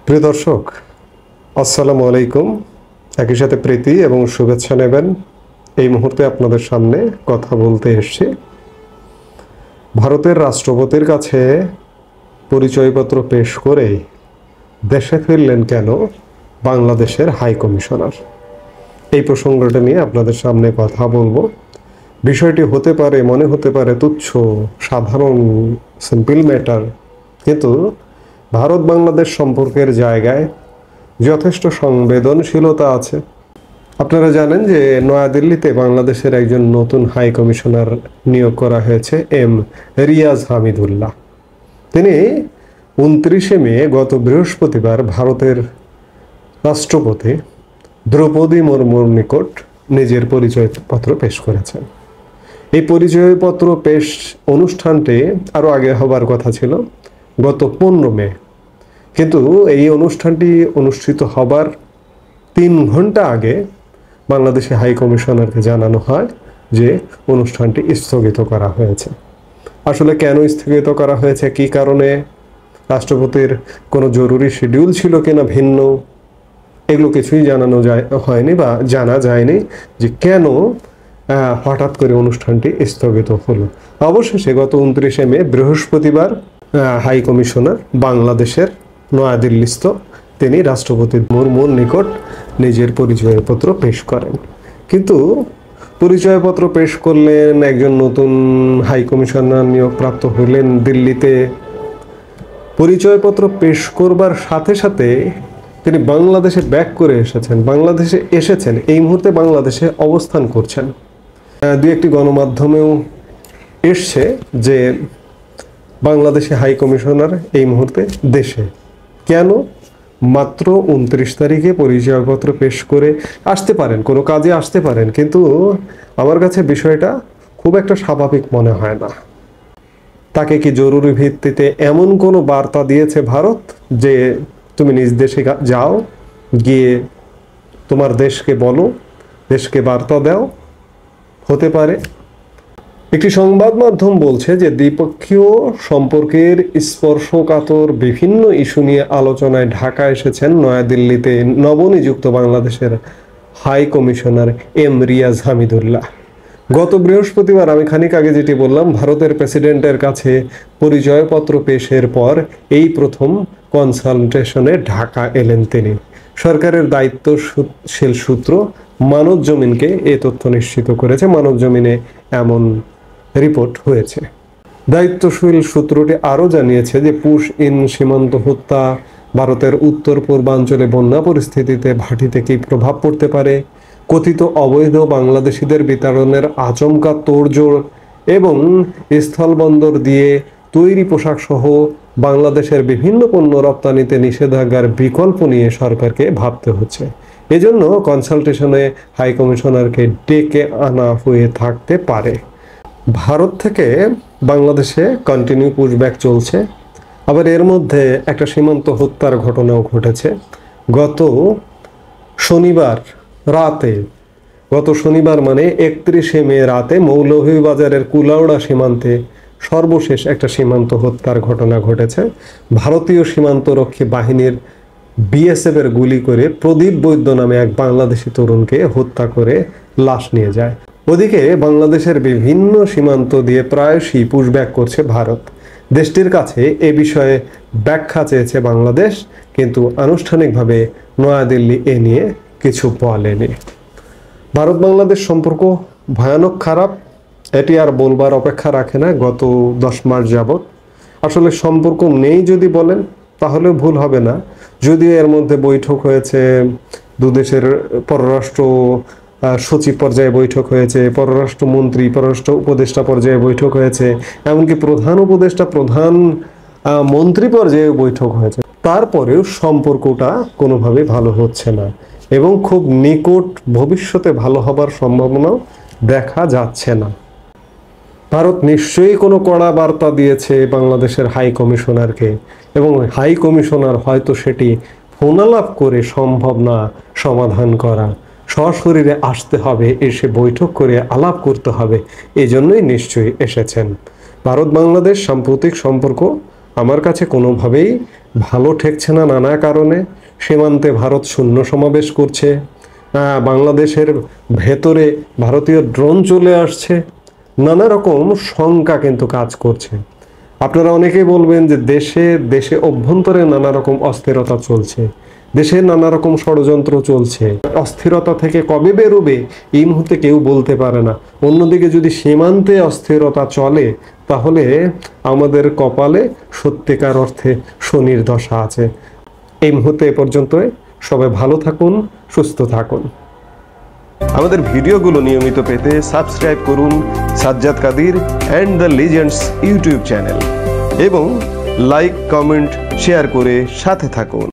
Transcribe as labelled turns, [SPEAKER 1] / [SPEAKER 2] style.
[SPEAKER 1] প্রিয় দর্শক, আসসালামু আলাইকুম। একই সাথে প্রীতি এবং শুভেচ্ছা নেবেন। এই মুহূর্তে আপনাদের সামনে কথা বলতে এসেছি। ভারতের রাষ্ট্রপতির কাছে পরিচয়পত্র পেশ করে দেশে ফিরলেন কেন বাংলাদেশের হাই কমিশনার? এই প্রসঙ্গটা নিয়ে আপনাদের সামনে কথা বলবো। বিষয়টি মনে হতে পারে তুচ্ছ, সাধারণ, সিম্পল ম্যাটার, কিন্তু ভারত বাংলাদেশ সম্পর্কের জায়গায় যথেষ্ট সংবেদনশীলতা আছে। আপনারা জানেন যে নয়াদিল্লিতে বাংলাদেশের একজন নতুন হাই কমিশনার নিয়োগ করা হয়েছে, রিয়াজ হামিদুল্লাহ। তিনি 29শে মে গত বৃহস্পতিবার ভারতের রাষ্ট্রপতি দ্রৌপদী মুর্মুর নিকট নিজের পরিচয়পত্র পেশ করেছেন। এই পরিচয়পত্র পেশ অনুষ্ঠানটি আরও আগে হবার কথা ছিল, গত 15 মে, কিন্তু এই অনুষ্ঠানটি অনুষ্ঠিত হবার 3 ঘন্টা আগে বাংলাদেশে হাই কমিশনারকে জানানো হয় যে অনুষ্ঠানটি স্থগিত করা হয়েছে। আসলে কেন স্থগিত করা হয়েছে, কী কারণে, রাষ্ট্রপতির কোনো জরুরি শিডিউল ছিল কিনা ভিন্ন, এগুলো কিছুই হয়নি বা জানা যায়নি যে কেন হঠাৎ করে অনুষ্ঠানটি স্থগিত হলো। অবশেষে গত 29শে মে বৃহস্পতিবার হাই কমিশনার বাংলাদেশের নয়াদিল্লিস্থ তিনি রাষ্ট্রপতি মুর্মুর নিকট নিজের পরিচয়পত্র পেশ করেন। কিন্তু পরিচয়পত্র পেশ করলেন, একজন নতুন হাই কমিশনার নিয়োগপ্রাপ্ত হলেন দিল্লিতে। পরিচয়পত্র পেশ করবার সাথে সাথে তিনি বাংলাদেশে ব্যাক করে বাংলাদেশে এসেছেন, এই মুহূর্তে বাংলাদেশে অবস্থান করছেন। দুই একটি গণমাধ্যমেও এসছে যে বাংলাদেশে হাই কমিশনার এই মুহূর্তে দেশে। কেন? মাত্র 29 তারিখে পরিচয়পত্র পেশ করে আসতে পারেন, কোনো কাজে আসতে পারেন, কিন্তু আমার কাছে বিষয়টা খুব একটা স্বাভাবিক মনে হয় না। তাকে কি জরুরি ভিত্তিতে এমন কোনো বার্তা দিয়েছে ভারত যে তুমি নিজ দেশে যাও, গিয়ে তোমার দেশকে বলো, দেশকে বার্তা দাও? হতে পারে। একটি সংবাদ মাধ্যম বলছে যে দ্বিপক্ষীয় সম্পর্কের স্পর্শকাতর বিভিন্ন ইস্যু নিয়ে আলোচনায় ঢাকা এসেছেন নয়াদিল্লিতে নবনিযুক্ত বাংলাদেশের হাই কমিশনার রিয়াজ হামিদুল্লাহ। গত বৃহস্পতিবার আমি খানিক আগে যেটি বললাম, ভারতের প্রেসিডেন্টের কাছে পরিচয়পত্র পেশের পর এই প্রথম কনসালটেশনে ঢাকা এলেন তিনি। সরকারের দায়িত্বশীল সূত্র মানবজমিনকে এ তথ্য নিশ্চিত করেছে। মানবজমিনে এমন রিপোর্ট হয়েছে। দায়িত্বশীল সূত্রটি আরও জানিয়েছে যে সীমান্ত হত্যা, ভারতের উত্তর পূর্বাঞ্চলে বন্যা পরিস্থিতিতে ভাটিতে কী প্রভাব পড়তে পারে, কথিত অবৈধ বাংলাদেশিদের বিতরণের আচমকা তোড়জোড় এবং স্থলবন্দর দিয়ে তৈরি পোশাক সহ বাংলাদেশের বিভিন্ন পণ্য রপ্তানিতে নিষেধাজ্ঞার বিকল্প নিয়ে সরকারকে ভাবতে হচ্ছে। এজন্য কনসালটেশনে হাই কমিশনারকে ডেকে আনা হয়ে থাকতে পারে। ভারত থেকে বাংলাদেশে কন্টিনিউ পুশব্যাক চলছে। আবার এর মধ্যে একটা সীমান্ত হত্যার ঘটনাও ঘটেছে গত শনিবার মানে 31শে মে রাতে মৌলভীবাজারের কুলাউড়া সীমান্তে সর্বশেষ একটা সীমান্ত হত্যার ঘটনা ঘটেছে। ভারতীয় সীমান্তরক্ষী বাহিনীর বিএসএফের গুলি করে প্রদীপ বৈদ্য নামে এক বাংলাদেশি তরুণকে হত্যা করে লাশ নিয়ে যায়। ওদিকে বাংলাদেশের বিভিন্ন সীমান্ত দিয়ে প্রায়শই পুশব্যাক করছে ভারত। দেশটির কাছে এ বিষয়ে ব্যাখ্যা চেয়েছে বাংলাদেশ, কিন্তু আনুষ্ঠানিকভাবে নয়াদিল্লি এ নিয়ে কিছু বলেনি। ভারত বাংলাদেশ সম্পর্ক ভয়ানক খারাপ, এটি আর বলবার অপেক্ষা রাখে না। গত 10 মাস যাবৎ আসলে সম্পর্ক নেই যদি বলেন তাহলে ভুল হবে না। যদিও এর মধ্যে বৈঠক হয়েছে, দুদেশের পররাষ্ট্র সচিব পর্যায়ে বৈঠক হয়েছে, পররাষ্ট্রমন্ত্রী, পররাষ্ট্র উপদেষ্টা পর্যায়ে বৈঠক হয়েছে, এমনকি প্রধান উপদেষ্টা, প্রধান মন্ত্রী পর্যায়ে বৈঠক হয়েছে। তারপরেও সম্পর্কটা কোনোভাবে ভালো হচ্ছে না এবং খুব নিকট ভবিষ্যতে ভালো হবার সম্ভাবনাও দেখা যাচ্ছে না। ভারত নিশ্চয়ই কোনো কড়া বার্তা দিয়েছে বাংলাদেশের হাই কমিশনারকে, এবং হাই কমিশনার হয়তো সেটি ফোনালাপ করে সম্ভব না সমাধান করা। সশরীরে আসতে হবে, এসে বৈঠক করে আলাপ করতে হবে, এজন্যই নিশ্চয়ই এসেছেন। ভারত বাংলাদেশ সাম্প্রতিক সম্পর্ক আমার কাছে কোনোভাবেই ভালো ঠেকছে না নানা কারণে। সীমান্তে ভারত সৈন্য সমাবেশ করছে, বাংলাদেশের ভেতরে ভারতীয় ড্রোন চলে আসছে, নানা রকম শঙ্কা কিন্তু কাজ করছে। আপনারা অনেকেই বলবেন যে দেশে অভ্যন্তরে নানা রকম অস্থিরতা চলছে, দেশে নানা রকম ষড়যন্ত্র চলছে, অস্থিরতা থেকে কবে বেরোবে এই মুহূর্তে কেউ বলতে পারে না। অন্যদিকে যদি সীমান্তে অস্থিরতা চলে তাহলে আমাদের কপালে সত্যিকার অর্থে শনির দশা আছে। এই মুহূর্তে এ পর্যন্তই। সবাই ভালো থাকুন, সুস্থ থাকুন। আমাদের ভিডিওগুলো নিয়মিত পেতে সাবস্ক্রাইব করুন Sajjad Kadir and the legends YouTube channel এবং লাইক, কমেন্ট, শেয়ার করে সাথে থাকুন।